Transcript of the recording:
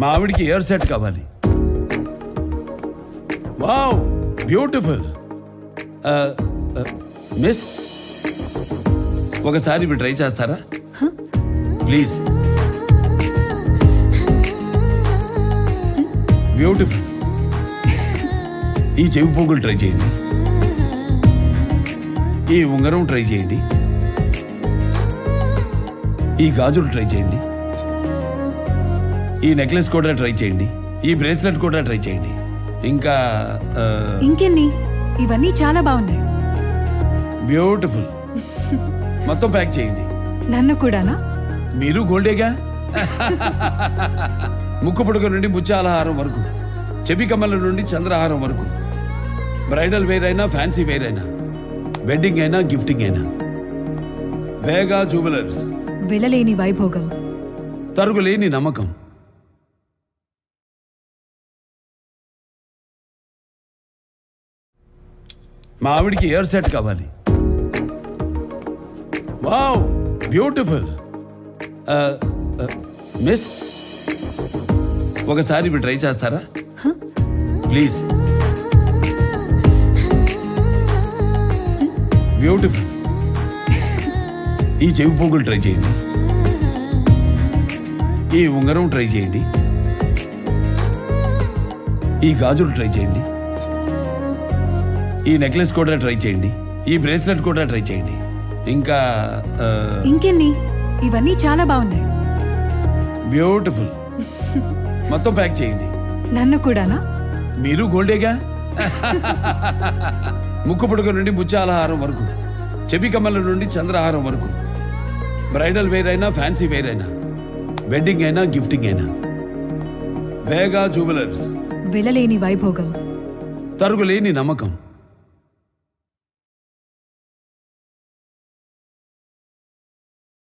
మా ఆవిడికి year set కావాలి. Wow, beautiful. మిస్, ఒకసారి ఇవి ట్రై చేస్తారా ప్లీజ్? బ్యూటిఫుల్. ఈ చెవి పోగులు ట్రై చేయండి, ఈ ఉంగరం ట్రై చేయండి, ఈ గాజులు ట్రై చేయండి, ఈ నెక్లెస్ కూడా ట్రై చేయండి, ఈ బ్రేస్లెట్ కూడా ట్రై చేయండి. ఇంకా ఇంకెన్ని? ఇవన్నీ చాలా బాగున్నాయి. బ్యూటిఫుల్. మొత్తం ప్యాక్ చేయండి. నన్ను కూడానా? మీరు గోల్డేగా. ముక్కు పుడక నుండి ముత్యాలహారం వరకు, చెవి కమ్మల నుండి చంద్రహారం వరకు, బ్రైడల్ వేర్ అయినా ఫ్యాన్సీ వేర్ అయినా, వెడ్డింగ్ అయినా గిఫ్టింగ్ అయినా, వేగా జ్యువెలర్స్. వెలలేని వైభోగం, తరుగులేని నమ్మకం. మా ఆవిడికి ఇయర్ సెట్ కావాలి. Wow, beautiful. మిస్, ఒకసారి ఇవి ట్రై చేస్తారా ప్లీజ్? బ్యూటిఫుల్. ఈ చెవి పోగులు ట్రై చేయండి, ఈ ఉంగరం ట్రై చేయండి, ఈ గాజులు ట్రై చేయండి, ఈ నెక్లెస్ కూడా ట్రై చేయండి, ఈ బ్రేస్లెట్ కూడా ట్రై చేయండి. ఇంకా ఇంకెన్ని? ఇవన్నీ చాలా బాగున్నాయి. బ్యూటిఫుల్. మొత్తం ప్యాక్ చేయండి. నన్ను కూడానా? మీరు గోల్డేగా. ముక్కు పుడక నుండి ముత్యాలహారం వరకు, చెవి కమ్మల నుండి చంద్రహారం వరకు, బ్రైడల్ వేర్ అయినా ఫ్యాన్సీ వేర్ అయినా, వెడ్డింగ్ అయినా గిఫ్టింగ్ అయినా, వేగా జ్యువెలర్స్. వెలలేని వైభోగం, తరుగులేని నమ్మకం.